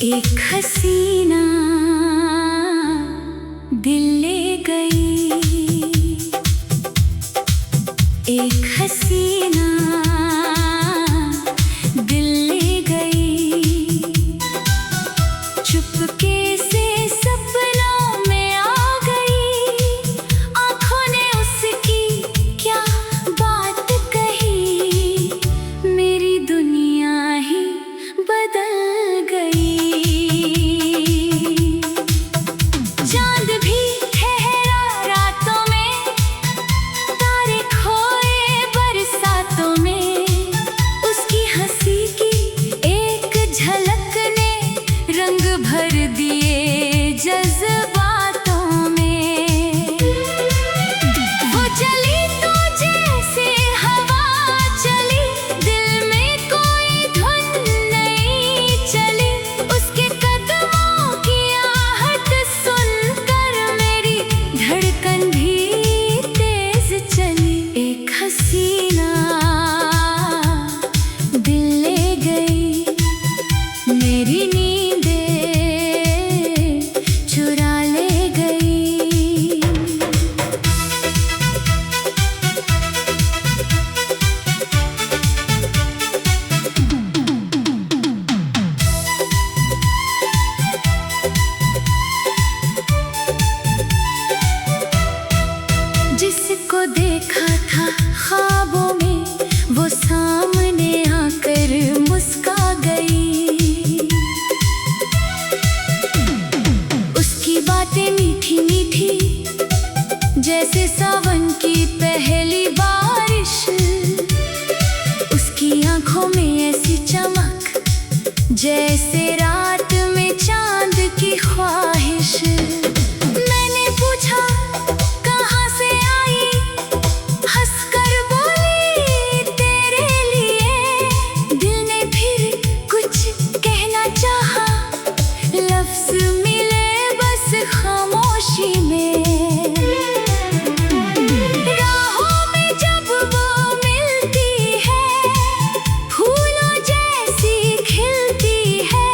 एक हसीना दिल ले गई, एक हसीना दिल ले गई। चुपके से सपनों में आ गई, आँखों ने उसकी क्या बात कही, मेरी दुनिया ही बदल गई। चांद भी ठहरा रातों में, तारे खोए बरसातों में, उसकी हंसी की एक झलक ने रंग भर दिए जज्बातों में। वो चली तो जैसे हवा चली, दिल में कोई धुन नहीं चली, उसके कदमों की आहट सुनकर मेरी धड़कन भी तेज चली। एक हसीना दिल ले गई, मेरी नींदें चुरा ले गई। जिसको देखा था ख्वाबों में, वो सामने आकर मुस्का गई। उसकी बातें मीठी मीठी जैसे सावन की पहली बारिश, उसकी आंखों में ऐसी चमक जैसे रात में चांद की ख्वाहिश। मैंने पूछा कहाँ से आई, हंसकर बोली तेरे लिए। दिल ने फिर कुछ कहना चाहा, लफ्ज मिले बस खामोशी में। राहों में जब वो मिलती है, फूलों जैसी खिलती है,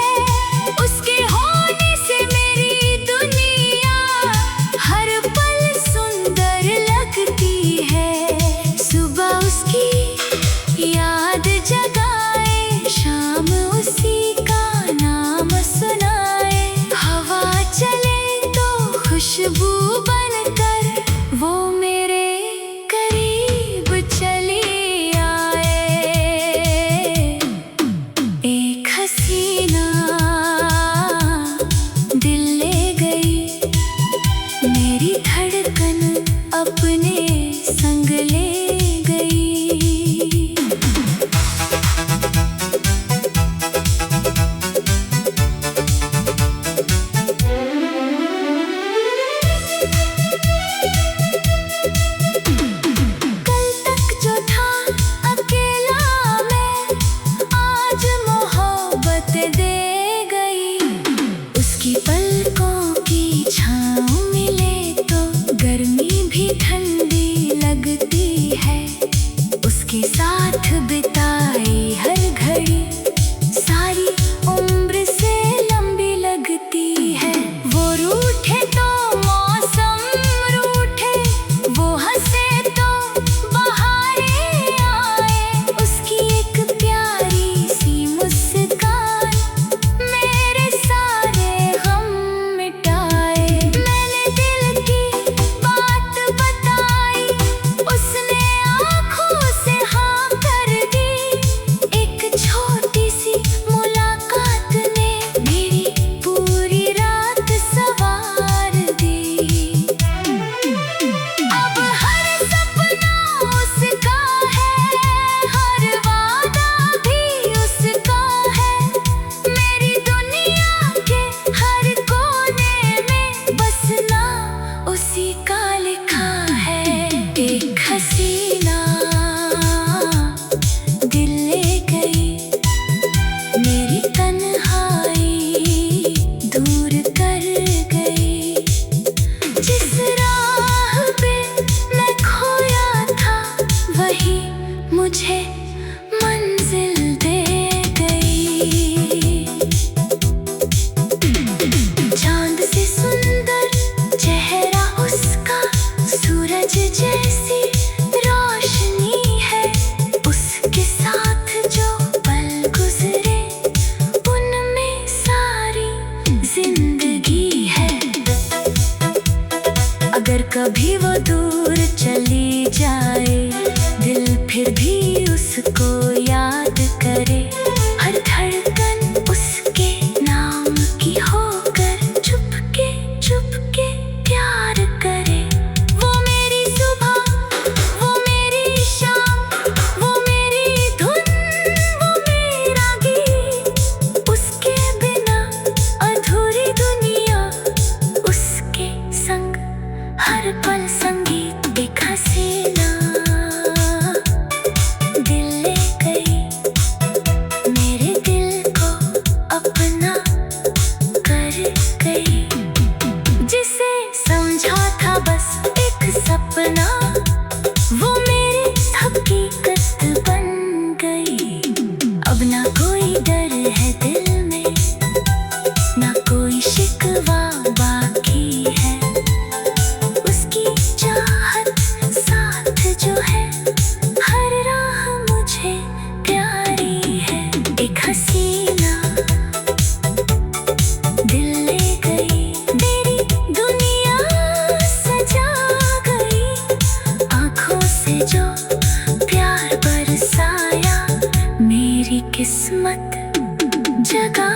जगा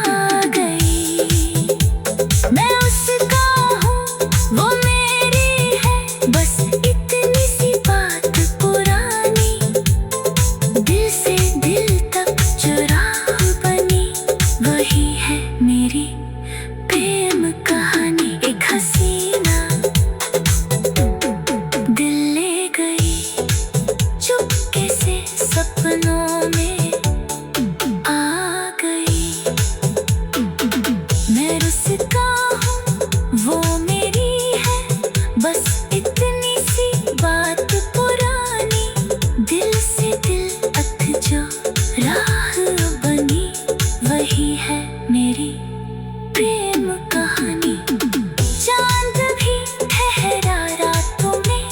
गई। मैं उसका हूँ, वो मेरी है, बस इतनी सी बात पुरानी, दिल से दिल तक चुराह बनी, वही है मेरी प्रेम कहानी। एक हसीना दिल ले गई, चुपके से सपनों में आ गई। मैं उसका हूँ, वो मेरी है, बस इतनी सी बात पुरानी, दिल से दिल तक जो राह बनी, वही है मेरी प्रेम कहानी। चांद भी ठहरा रातों में,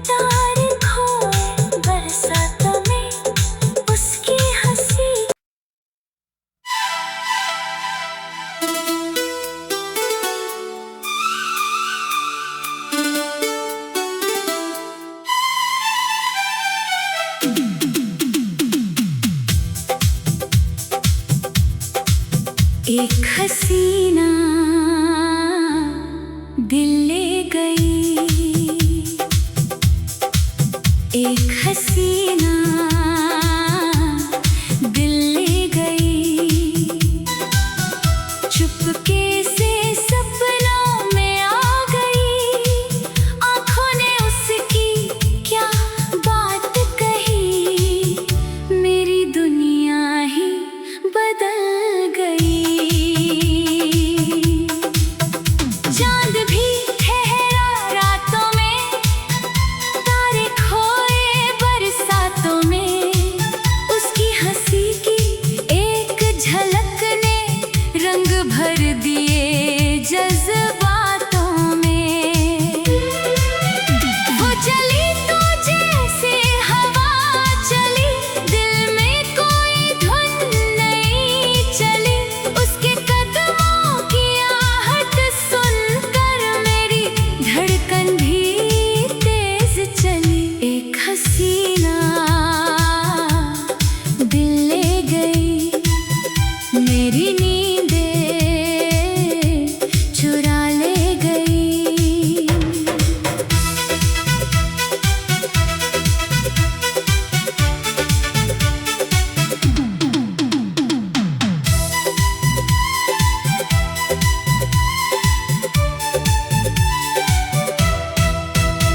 तारे खोए बरसातों में, उसकी हंसी। एक हसीना दिल ले गई, एक हसीना दिल ले गई, चुपके से सपनों में आ गई। आँखों ने उसकी क्या बात कही, मेरी दुनिया ही बदल गई। चांद भी ठहरा रातों में, तारे खोए बरसातों में, उसकी हंसी की एक झलक ने रंग भर दिए जज्बातों में। वो चली तो जैसे हवा चली, दिल में कोई धुन नहीं चली, उसके कदमों की आहट सुनकर मेरी धड़कन भी तेज चली। एक हसीना दिल ले गई, मेरी नींदें चुरा ले गई।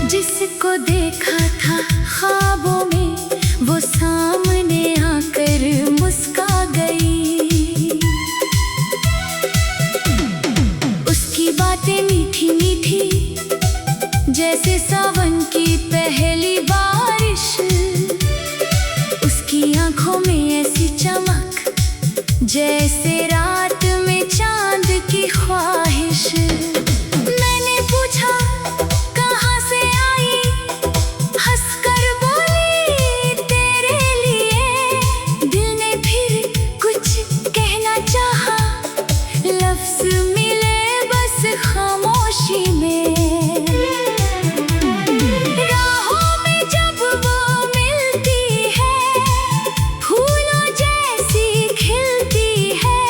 जिसको देखा था ख्वाबों में, वो सामने आकर मुस्का गई। उसकी बातें मीठी मीठी, जैसे सावन की पहली बारिश, उसकी आंखों में ऐसी चमक, जैसे रात में चांद की ख्वाहिश। मैंने पूछा कहाँ से आई, हंसकर बोली तेरे लिए। दिल ने फिर कुछ कहना चाहा, लफ्ज मिले बस खामोशी में। राहों में जब वो मिलती है, फूलों जैसी खिलती है,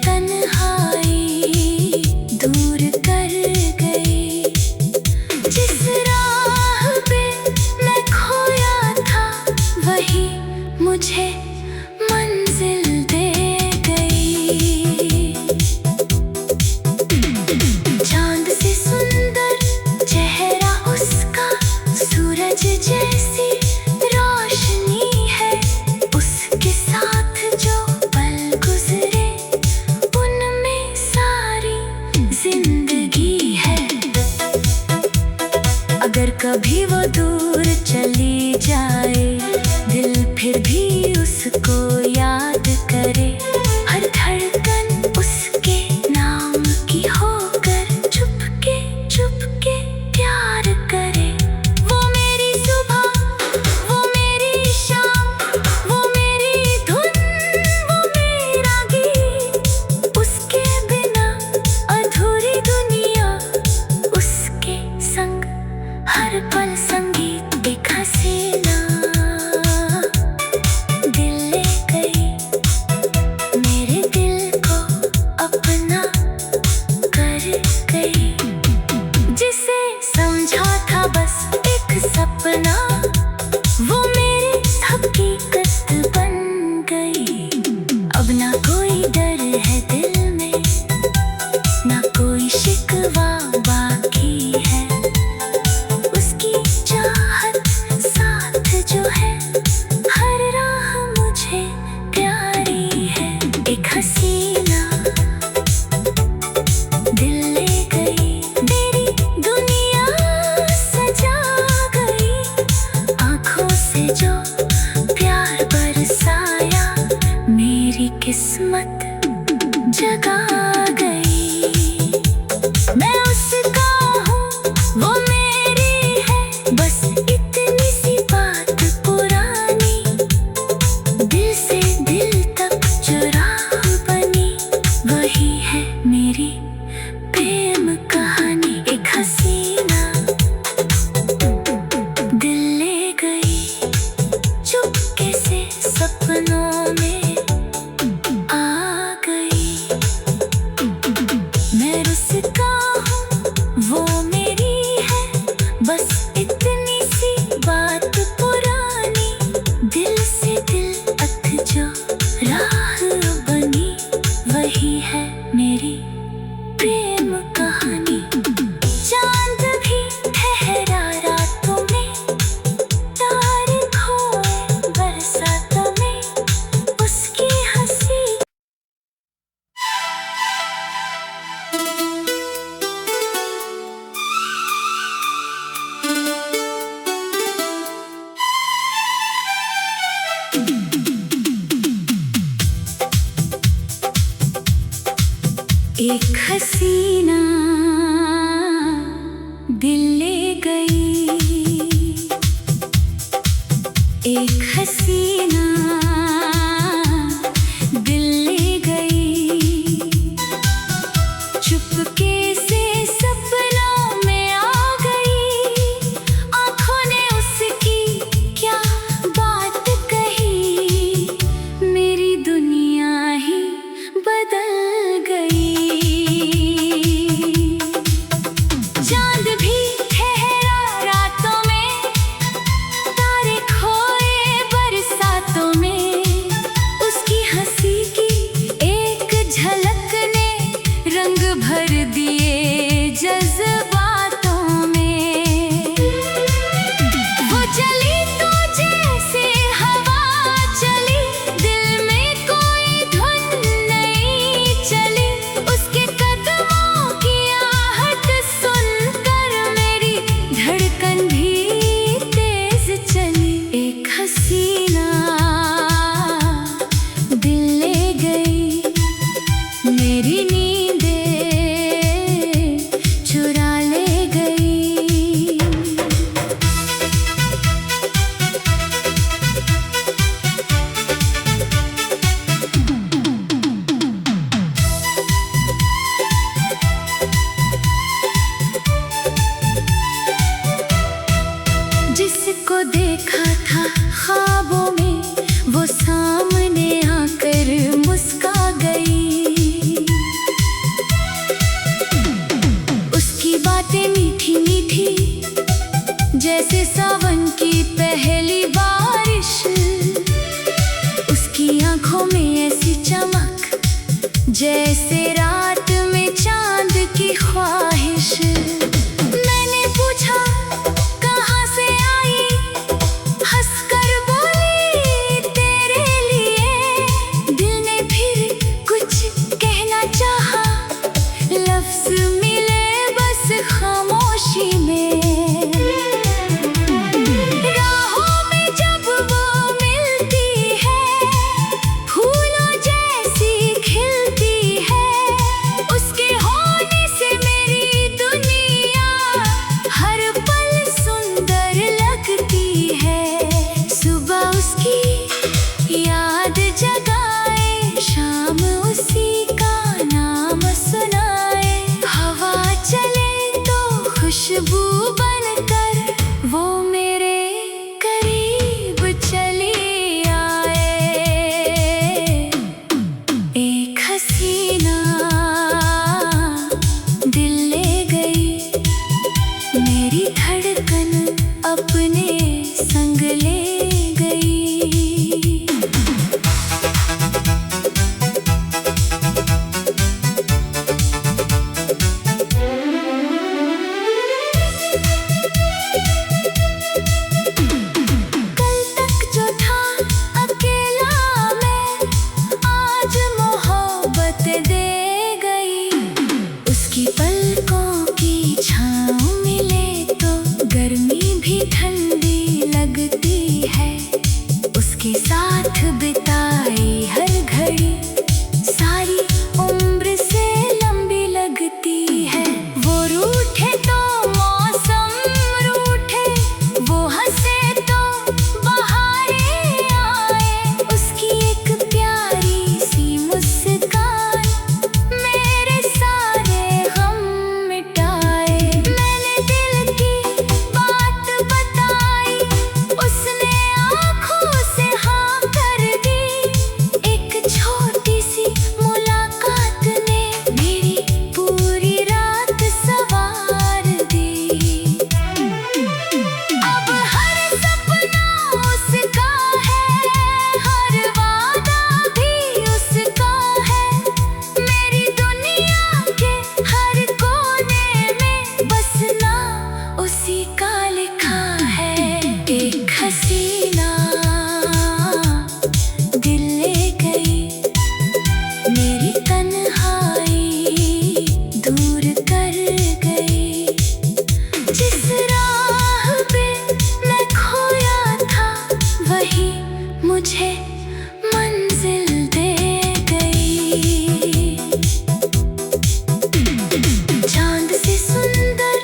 तन्हाई दूर कर गई। जिस राह पे मैं खोया था वही मुझे मंजिल दे गई। चांद से सुंदर चेहरा उसका, सूरज जैसी रोशनी है। उसके साथ जो पल गुजरे उनमें सारी जिंदगी है। अगर कभी वो दूर चली जाए, दिल फिर भी उसको याद करे। हर धड़कन उसके नाम की होकर चुपके चुपके प्यार करे। वो मेरी सुबह, वो मेरी शाम, वो मेरी धुन, वो मेरा गीत। उसके बिना अधूरी दुनिया, उसके संग हर पल संगीत। एक हसीना दिल ले गई, मेरे दिल को अपना कर गई। जिसे समझा था बस एक सपना, वो मेरी हकीकत बन गई। अब ना कोई डर है दिल में, ना कोई शिकवा बाकी है। उसकी चाहत साथ जो है, हर राह मुझे प्यारी है। एक हसीना दिल ले गई, मेरी दुनिया सजा गई। आँखों से जो प्यार बरसाया, मेरी किस्मत जगा गई। मैं उसका हूँ, वो मेरी है, बस इतनी सी बात पुरानी। दिल से दिल तक जो राह बनी, वही है मेरी प्रेम कहानी। एक हसीना दिल ले गई, चुपके से सपनों में आ गई। मैं उसका हूँ, वो मेरी है, बस इतनी सी बात पुरानी। दिल से दिल तक जो राह बनी, वही है मेरी प्रेम कहानी। चांद भी ठहरा रातों में, तारे खोए बरसातों में। उसकी हंसी एक हसीना दिल ले गई। एक हसीना दिल ले गई, चुपके से सपनों में आ गई। आँखों ने उसकी क्या बात कही, मेरी दुनिया ही बदल गई। चांद भी ठहरा रातों में, तारे खोए जैसे रात में चांद की ख्वाहिश। मैंने पूछा कहाँ से आई, हंसकर बोली तेरे लिए। दिल ने फिर कुछ कहना चाहा, लफ्ज मिले बस खामोशी में। खुशबू बनकर वो मेरे करीब चली आए। एक हसीना दिल ले गई, मेरी धड़कन अपने संग ले गई। पलकों की छाँव मिले तो गर्मी भी ठंडी लगती है। उसके साथ बिताई हर घड़ी सारी उम्र से लंबी लगती है। वो रूठे तो मौसम रूठे, वो हंसे तो बहारें आए। उसकी एक प्यारी सी मुस्कान मेरे सारे गम मिटाए। मैंने दिल की बात बताई, उसने आँखों से हाँ कर दी। एक छोटी सी मुलाकात ने मेरी पूरी रात संवार दी। अब हर सपना उसका है, हर वादा भी उसका है। मेरी दुनिया के हर कोने में बसना उसी का लिखा है। एक हसीना दिल ले गई, मेरी तन्हाई दूर कर गई। जिस राह पे मैं खोया था वही मुझे मंजिल दे गई। चांद से सुंदर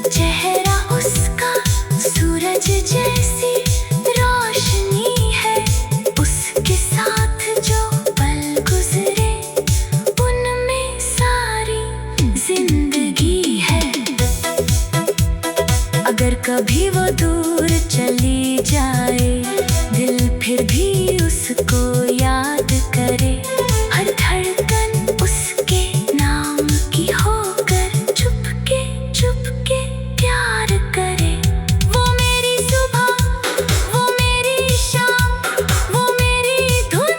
चेहरा उसका, सूरज जैसी रोशनी है। उसके साथ जो पल गुजरे उनमें सारी जिंदगी है। अगर कभी वो दूर चली जाए, दिल फिर भी उसको याद करे। हर धड़कन उसके नाम की होकर चुपके चुपके प्यार करे। वो मेरी सुबह, वो मेरी शाम, वो मेरी धुन,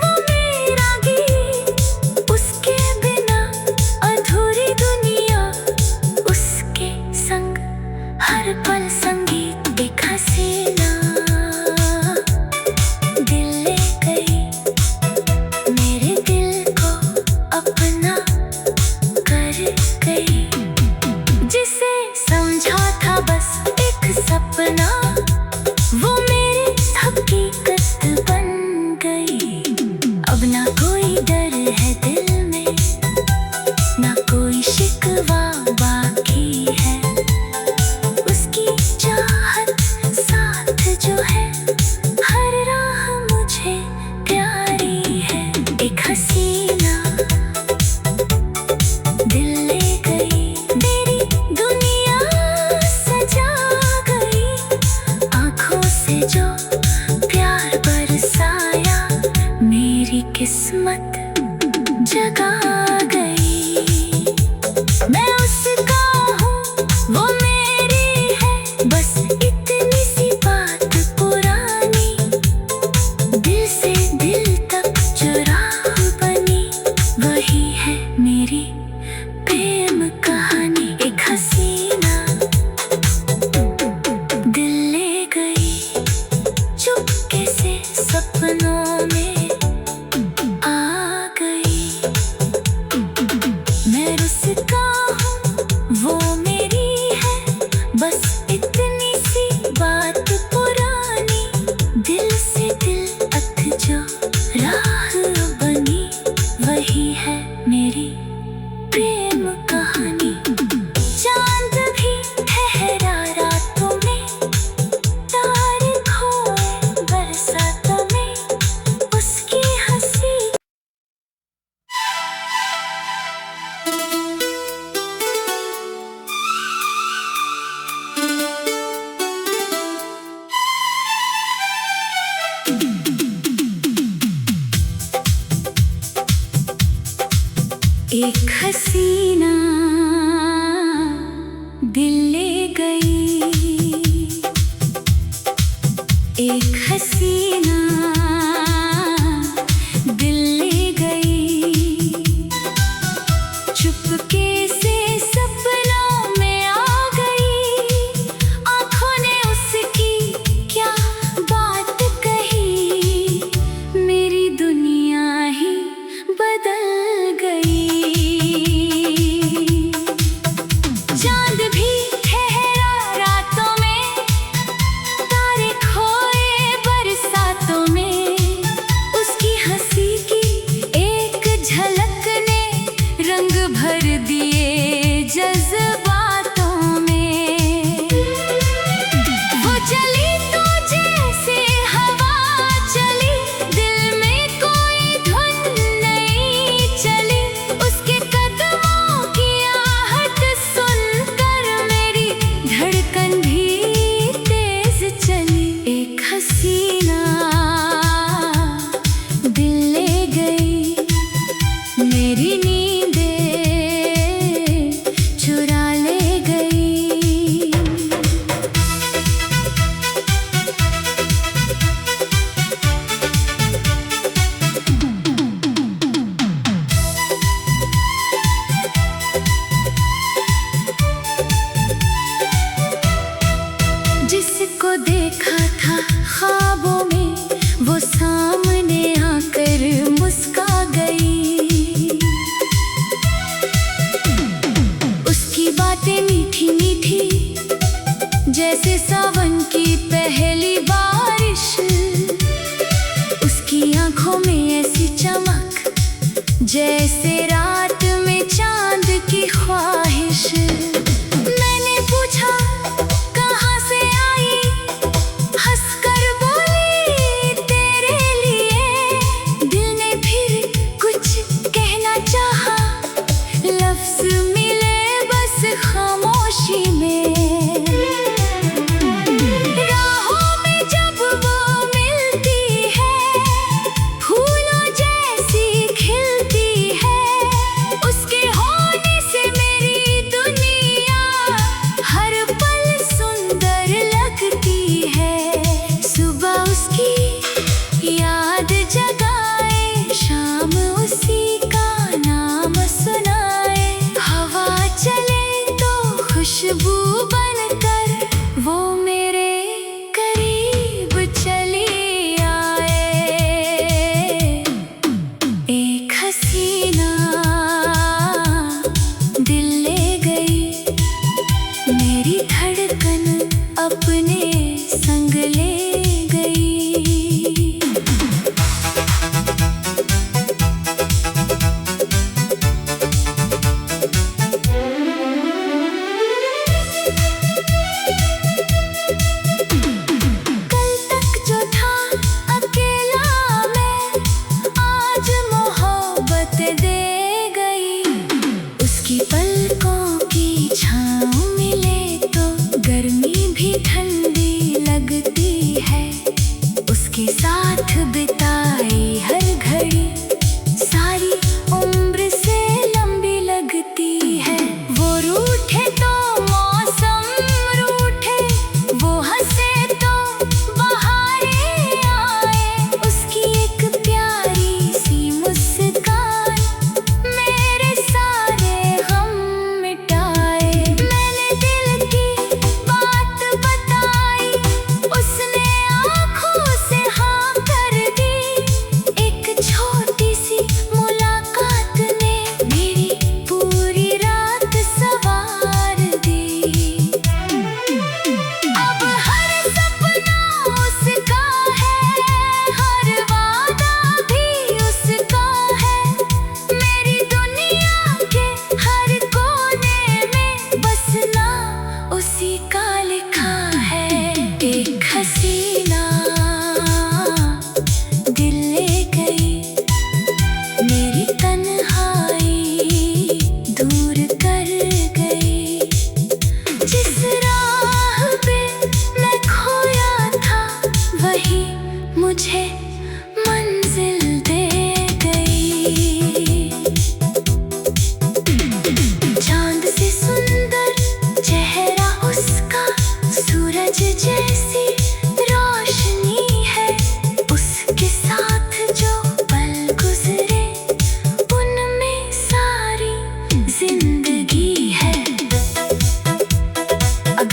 वो मेरा गीत। उसके बिना अधूरी दुनिया, उसके संग हर पल संगीत। एक हसीना एक हसीना दिल ले गई, एक हसीना दिल ले गई। चुपके से सपनों में आ गई, आँखों ने उसकी क्या बात कही, मेरी दुनिया ही बदल गई। चांद भी ठहरा रातों में, तारे खोए बरसातों में, उसकी हंसी की एक झलक ने रंग भर दिए जज्बातों में। वो चली तो जैसे हवा चली, दिल में कोई धुन नहीं चली, उसके कदमों की आहट सुनकर मेरी धड़कन भी तेज चली। एक हसीना दिल ले गई, मेरी नींदें चुरा ले गई। जिसको देखा था ख्वाबों में, वो सामने आकर मुस्का गई। उसकी बातें मीठी मीठी जैसे सावन की पहली बारिश, उसकी आंखों में ऐसी चमक जैसे रात में चांद की ख्वाहिश। मैंने पूछा कहाँ से आई, हंसकर बोली तेरे लिए। दिल ने फिर कुछ कहना चाहा, लफ्ज मिले बस खामोशी में। राहों में जब वो मिलती है, फूलों जैसी खिलती है, उसके होने से मेरी दुनिया हर पल सुंदर लगती है। सुबह उसकी याद जगाए, शाम उसी का नाम सुनाए, हवा चले तो खुशबू बनकर वो मेरे करीब चली आए। एक हसीना दिल ले गई, मेरी धड़कन अपने संग ले गई।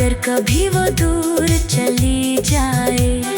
अगर कभी वो दूर चली जाए।